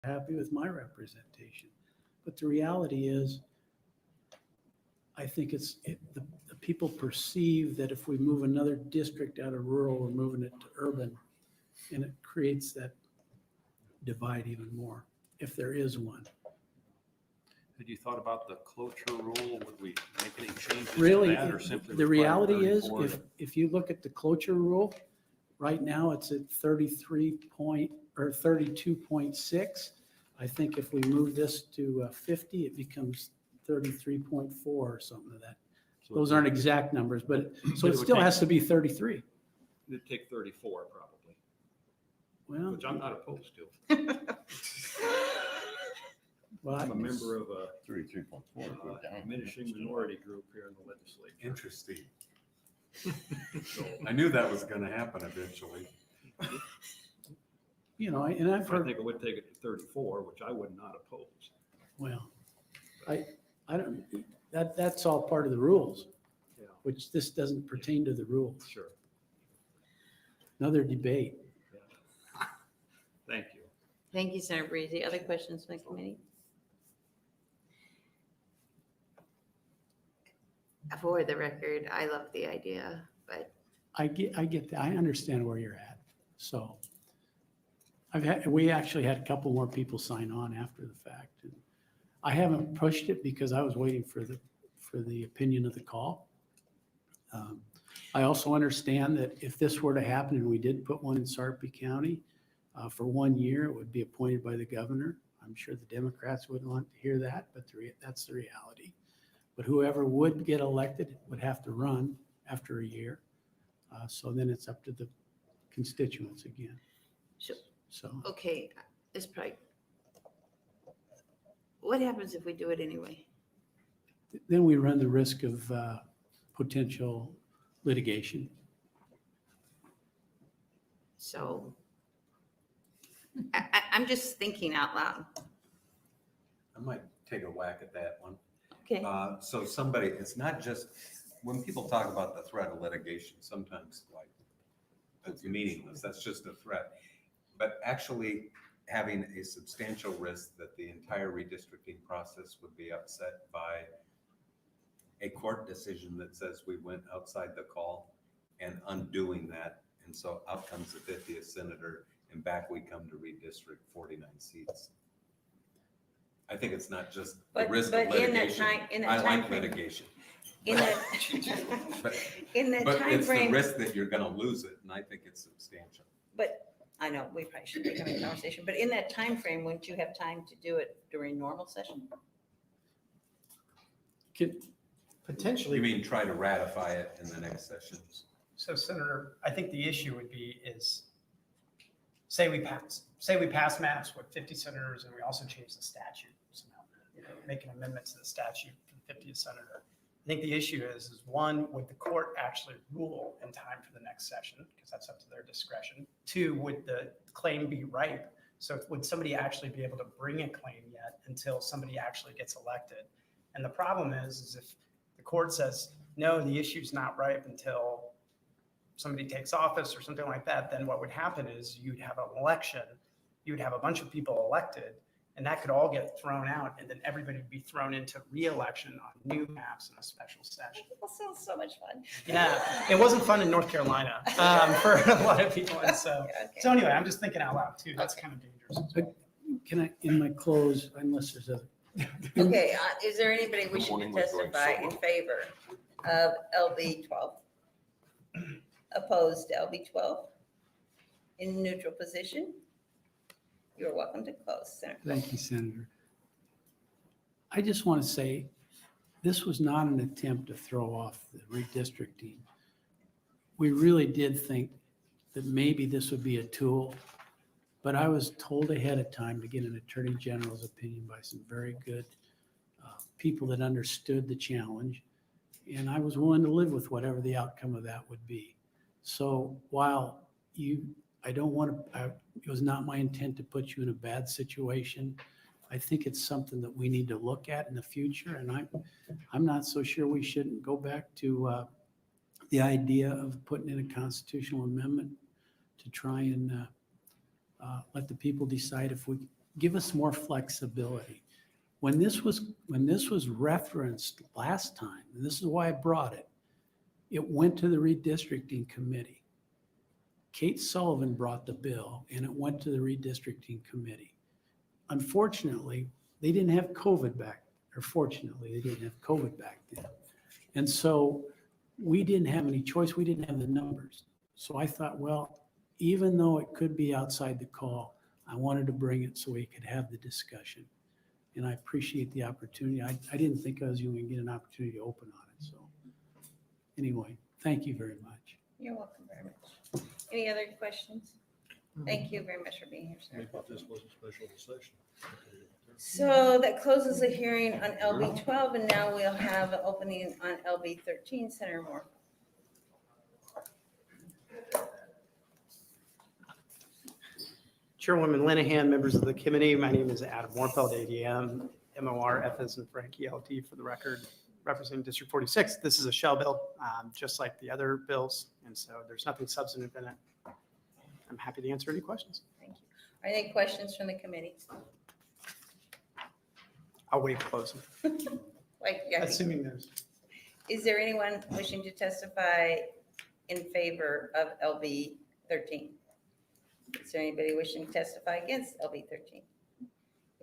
happy with my representation. But the reality is, I think the people perceive that if we move another district out of rural, we're moving it to urban, and it creates that divide even more, if there is one. Had you thought about the cloture rule? Would we make any changes Really, to that, or simply the require reality is, 34 if you look at the cloture rule, right now it's at 32.6. I think if we move this to 50, it becomes 33.4 or something of that. So Those aren't exact numbers, but so But it it would still take- has to be 33. It'd take 34 probably, Well, which I'm not opposed to. well, I'm a member of a 33.4. diminishing minority group here in the legislature. Interesting. I knew that was gonna happen eventually. and I've I heard, think it would take it to 34, which I would not oppose. well, I don't, that's all part of the rules, Yeah, which this doesn't pertain to the rules. sure. Another debate. Yeah. Thank you. Thank you, Senator Breezy. Other questions from the committee? For the record, I love the idea, but I get that. I understand where you're at. So we actually had a couple more people sign on after the fact. And I haven't pushed it because I was waiting for the opinion of the call. I also understand that if this were to happen and we did put one in Sarpy County for 1 year, it would be appointed by the governor. I'm sure the Democrats wouldn't want to hear that, but that's the reality. But whoever would get elected would have to run after a year. So then it's up to the constituents again. Sure. So okay, it's probably, what happens if we do it anyway? then we run the risk of potential litigation. So I'm just thinking out loud. I might take a whack at that one. Okay, So somebody, it's not just, when people talk about the threat of litigation, sometimes like, it's meaningless, that's just a threat. But actually having a substantial risk that the entire redistricting process would be upset by a court decision that says we went outside the call and undoing that. And so out comes the 50th senator and back we come to redistrict 49 seats. I think it's not just the But- risk but of in that litigation. time- in that I time like frame- litigation. in that, But, in that but it's the timeframe, risk that you're gonna lose it, and I think it's substantial. but I know we probably shouldn't be having a conversation, but in that time frame, wouldn't you have time to do it during normal session? Potentially. You mean try to ratify it in the next session? So Senator, I think the issue would be is, say we pass maps with 50 senators and we also change the statute somehow, make an amendment to the statute for the 50th senator. I think the issue is one, would the court actually rule in time for the next session? Because that's up to their discretion. Two, would the claim be ripe? So would somebody actually be able to bring a claim yet until somebody actually gets elected? And the problem is if the court says, no, the issue's not ripe until somebody takes office or something like that, then what would happen is you'd have an election, you'd have a bunch of people elected, and that could all get thrown out, and then everybody would be thrown into re-election on new maps in a special session. That sounds so much fun. Yeah, it wasn't fun in North Carolina for a lot of people, and so anyway, I'm just thinking out loud too. That's kind of dangerous as well. Can I, in my close, unless there's other. Okay, is there anybody wishing to testify in favor of LB 12? Opposed to LB 12? In neutral position? You're welcome to close, Senator. Thank you, Senator. I just want to say, this was not an attempt to throw off the redistricting. We really did think that maybe this would be a tool, but I was told ahead of time to get an Attorney General's opinion by some very good people that understood the challenge, and I was willing to live with whatever the outcome of that would be. So while it was not my intent to put you in a bad situation. I think it's something that we need to look at in the future, and I'm not so sure we shouldn't go back to the idea of putting in a constitutional amendment to try and let the people decide if give us more flexibility. When this was referenced last time, and this is why I brought it, it went to the redistricting committee. Kate Sullivan brought the bill and it went to the redistricting committee. Unfortunately, they didn't have COVID back, or fortunately, they didn't have COVID back then. And so we didn't have any choice. We didn't have the numbers. So I thought, well, even though it could be outside the call, I wanted to bring it so we could have the discussion. And I appreciate the opportunity. I didn't think I was going to get an opportunity to open on it. So anyway, thank you very much. You're welcome very much. Any other questions? Thank you very much for being here, sir. I thought this was a special session. So that closes the hearing on LB 12, and now we'll have an opening on LB 13. Senator Moore. Chairwoman Linehan, members of the committee, my name is Adam Morfeld, ADM, MOR, F as in Frank, ELD for the record, representing District 46. This is a shell bill, just like the other bills, and so there's nothing substantive in it. I'm happy to answer any questions. Thank you. Are there any questions from the committee? I'll waive closing, Like, yeah, assuming there's. is there anyone wishing to testify in favor of LB 13? Is there anybody wishing to testify against LB 13?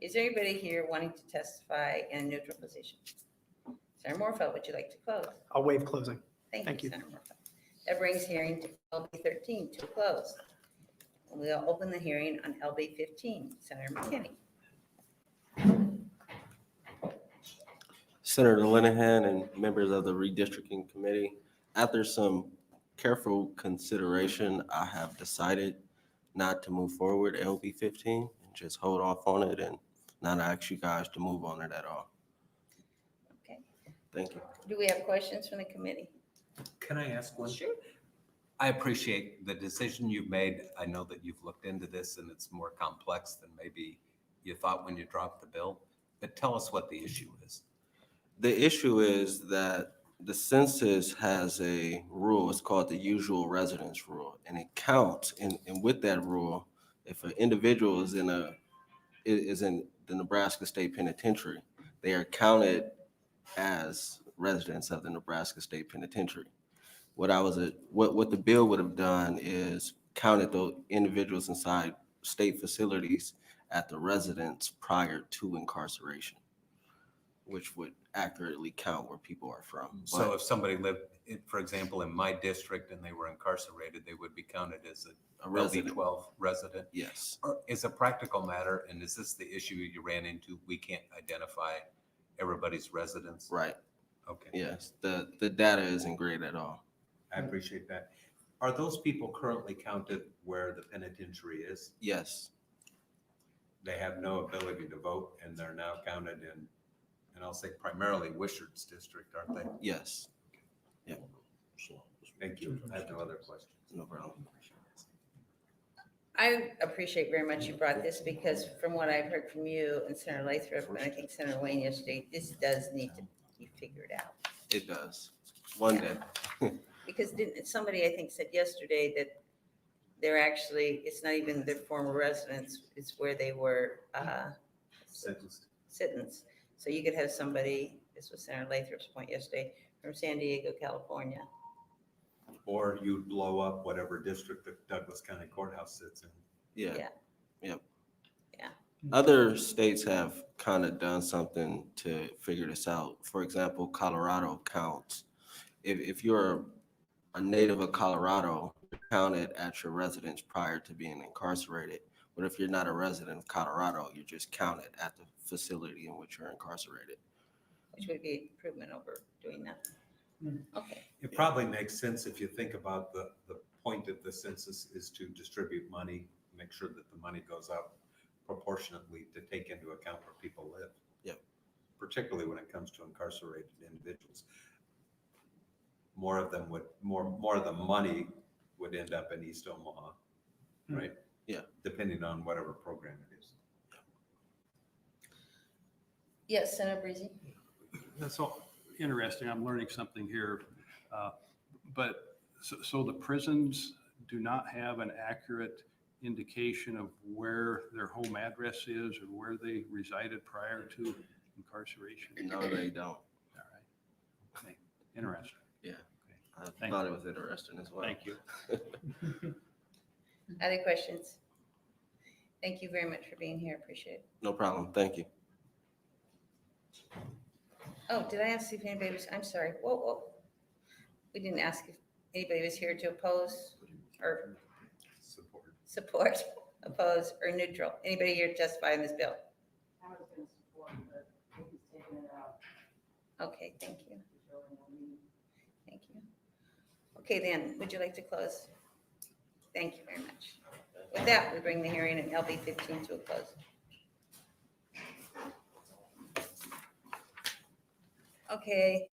Is there anybody here wanting to testify in a neutral position? Senator Morfeld, would you like to close? I'll waive closing. Thank Thank you, you. Senator Morfeld. That brings hearing to LB 13 to a close. We'll open the hearing on LB 15. Senator McKinney. Senator Linehan and members of the redistricting committee, after some careful consideration, I have decided not to move forward LB 15 and just hold off on it and not ask you guys to move on it at all. Okay. Thank you. Do we have questions from the committee? Can I ask one? Sure. I appreciate the decision you've made. I know that you've looked into this and it's more complex than maybe you thought when you dropped the bill, but tell us what the issue is. The issue is that the census has a rule, it's called the usual residence rule, and it counts, and with that rule, if an individual is in the Nebraska State Penitentiary, they are counted as residents of the Nebraska State Penitentiary. What the bill would have done is counted the individuals inside state facilities at the residence prior to incarceration, which would accurately count where people are from. So if somebody lived, for example, in my district and they were incarcerated, they would be counted as A a resident. LB 12 resident? Yes, Or is a practical matter, and is this the issue you ran into? We can't identify everybody's residence? right, Okay. yes. The data isn't great at all. I appreciate that. Are those people currently counted where the penitentiary is? Yes, They have no ability to vote and they're now counted in, and I'll say primarily Wishart's district, aren't they? yes, Thank you. I have no other questions. no problem. I appreciate very much you brought this because from what I've heard from you and Senator Lathrop, and I think Senator Wayne yesterday, this does need to be figured out. It does. One day. Because didn't, somebody I think said yesterday that they're actually, it's not even their former residence, it's where they were Sentenced. sentenced. So you could have somebody, this was Senator Lathrop's point yesterday, from San Diego, California. Or you'd blow up whatever district that Douglas County Courthouse sits in. Yeah. Yeah. Yep. Yeah. Other states have kind of done something to figure this out. For example, Colorado counts. If you're a native of Colorado, you're counted at your residence prior to being incarcerated. But if you're not a resident of Colorado, you're just counted at the facility in which you're incarcerated. Which would be improvement over doing nothing. Okay, It probably makes sense if you think about the point of the census is to distribute money, make sure that the money goes out proportionately to take into account where people live. Yep. Particularly when it comes to incarcerated individuals. More of them would, more of the money would end up in East Omaha, right? Yeah. Depending on whatever program it is. yes, Senator Breezy. That's all interesting. I'm learning something here. But so the prisons do not have an accurate indication of where their home address is or where they resided prior to incarceration? No, they don't. All right. Okay. Interesting. I Thank thought you. it was interesting as well. Thank you. Other questions? Thank you very much for being here. Appreciate it. No problem. Thank you. Oh, did I ask if anybody was, I'm sorry. Whoa. We didn't ask if anybody was here to oppose or support, oppose, or neutral. Anybody here to testify in this bill? I was gonna support, but he's taking it out. Okay, thank you. Thank you. Okay, then, would you like to close? Thank you very much. With that, we bring the hearing in LB 15 to a close. Okay.